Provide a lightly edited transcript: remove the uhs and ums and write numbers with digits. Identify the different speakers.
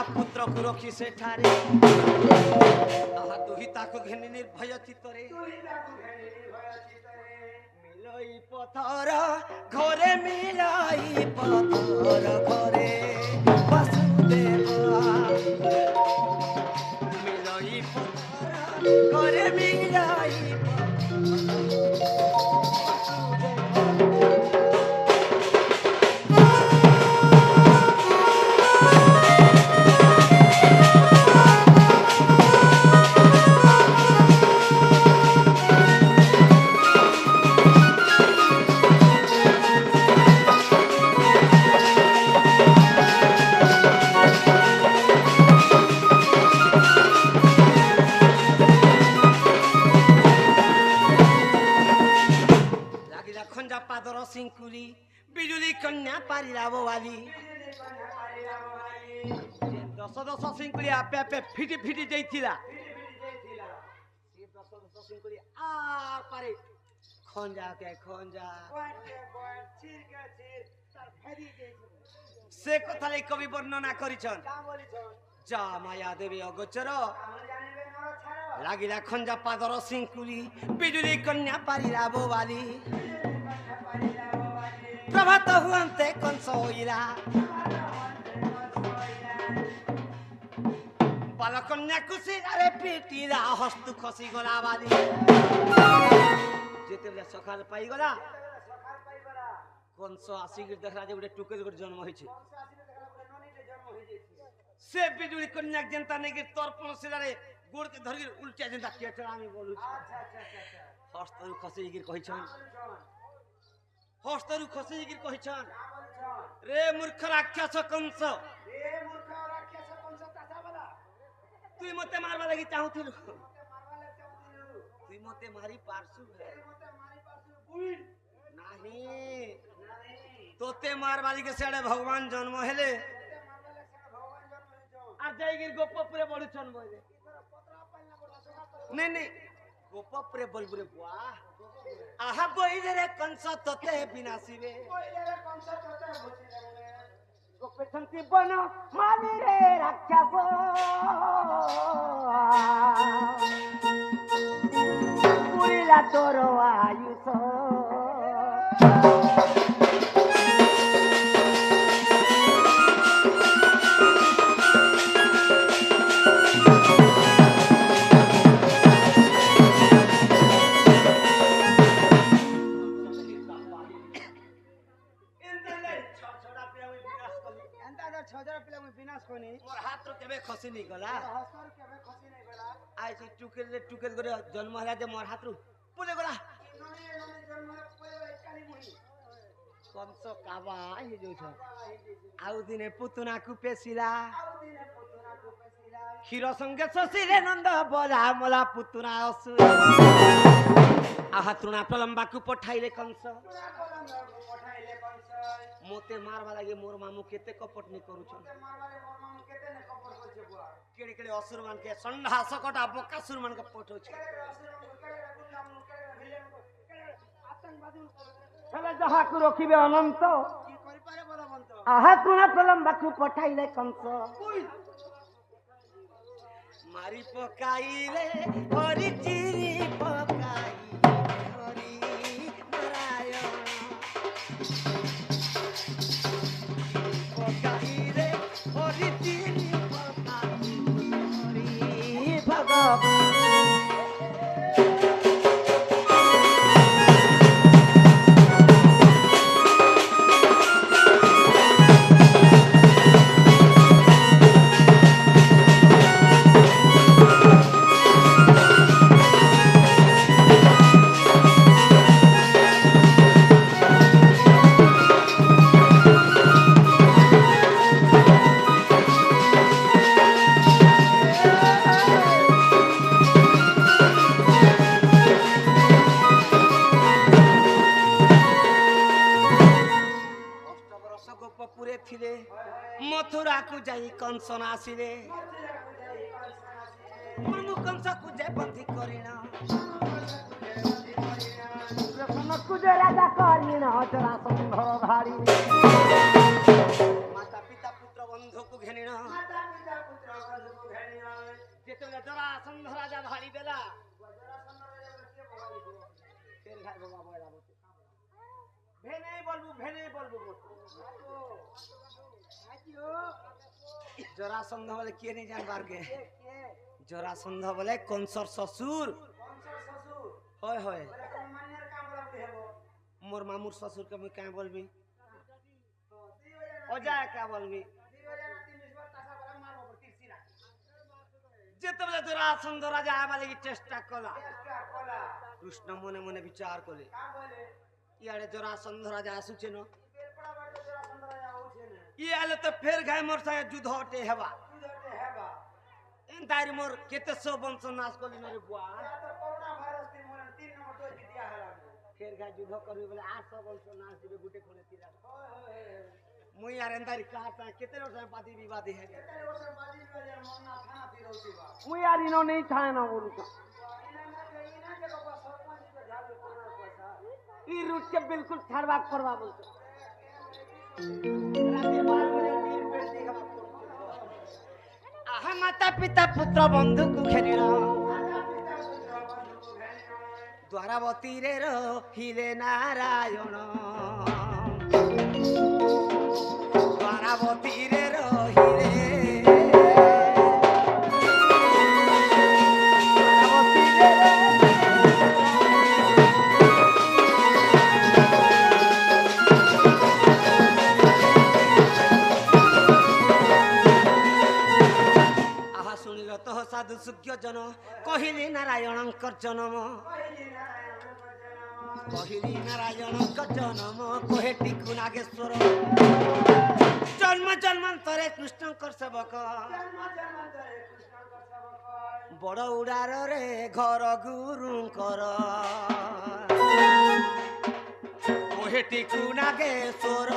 Speaker 1: पुत्र को रखी से ठारे दुहिता को घेनी निर्भय चित्तरे मिलई पथर घरे मिलई पथर घरे वसुदेव मिलई पथर घरे मिलई सिंकुली बिजुली कन्या पारिलाबो वाली 10 सिंकुली आपे आपे फिटी फिटी जाइथिला से 10 सिंकुली आ पारे खंजा के खंजा चिर के चिर तार फेरी जाइथिला से कथाले कवि वर्णना करिछन का बोलिछन जा माया देवी अगोचर लागिला खंजा पादर सिंकुली बिजुली कन्या पारिलाबो वाली प्रभात हुअन्ते कंसोइला बालकन्या कुशी रे पीटिला हस्तु खसी गला बाली जेतेले सकाल पाई गला कंस आसीगिर देखला जे उडे टुकेल गुड जन्म होइछि से बिजुली कन्या जनता ने के तर्पण सिलारे गोड़ के धरगिर उल्टा जनता केटरा আমি बोलु हस्तु खसी गिर कहिछन हस्तरु खसी गिर कहिछन रे मूर्ख राक्षस कंस तुई मते मारवा लागि चाहुथिलु तुई मते मारी पारसु नाही तोते मारवा लागि के सेडे भगवान जन्म हेले आ जाई गिर गोपपुरे बडुछन बोले नहीं नहीं गोपपुरे बोलबुरे बुआ आहा बोइले रे कंस तोते विनाशिवे बोइले रे कंस तोते बुझिले गोपेछंती बन माली रे राक्षस पुरिला तोरो आयुष मोर हाथ रो केबे खसी नहीं गला हस्तर केबे खसी नहीं गला आई से टुकेल करे जन्म हला जे मोर हाथ रो पुले गला ननी जन्म पुले काली मुही कंस काबा हे जो छ आउ दिने पुतुना को पेसिला क्षीर संगे ससिले नंद बोला मला पुतुना असु आहा तृणा प्रलंबा को पठाइले कंस मोते मारवा लागे मोर मामू केते कपट नि करू छ मोते मारवा लागे मोर मामू केते ने कपट कर छ बुआ केड़े केड़े असुर मान के संढा सकटा बकासुर मान के पठो छ केड़े असुर मान केड़े गुंडा मान केड़े विलेन केड़े आतंकवादी चले जहा को रखिबे अनंत की करि पारे बलवंत आहा तृणा प्रलंबा को पठाइले कंस मारी पकाइले हरि चिरी पकाई हरि नारायण पकाइले हरि चिरी पकाई हरि भगवान मथुरा को जाई कंस आसिले मामू कंस कुजे बंदी करिना कुजे राजा करिना जरासंध भारी माता पिता पुत्र बंधु को घेनिना जेतले जरासंध राजा भारी बेला फेर घाय बाबा बोला भेने बोलबो जरासंध बोले के नहीं जानबार के जरासंध बोले कंसर ससुर होय होय मोर मामुर ससुर के मैं क्या बोलबी ओजा क्या बोलबी जेतबले जरासंध राजा आबाले की चेष्टा कला कृष्ण मने मने विचार कले यारे जरासंध राजा आसुचे न ये आले तो फेर गाय मोर साय युद्ध हटे हेबा एन तारी मोर केते सो वंश नाश कली नरे बुआ कोरोना वायरस ती मोर 3 नंबर डोज दिया हला फेर गाय युद्ध करबी बोले 800 वंश नाश दिबे गुटे खोले तीरा मुई यार एन तारी काटा केते वर्ष पाती विवादी है केते वर्ष पाती विवादी मोरना थाना फिरौती बा मुई यार इनो नहीं थाने ना बोलू का ई रूट के बिल्कुल छाड़वा करवा बोलते रात 12 बजे नीर पेट देखा आहा माता पिता पुत्र बंधु को घेनिना द्वारावती रे रहिले नारायण द्वारावती रे रहिले साधु सुज्ञ जन कहिली नारायणंकर जन्म कहिली नारायणंकर जन्म कहेटी नागेश्वर जन्म जन्मांतरे कृष्णंकर सेवक बड़ उड़ार रे घर गुरुंकर कहेटी नागेश्वर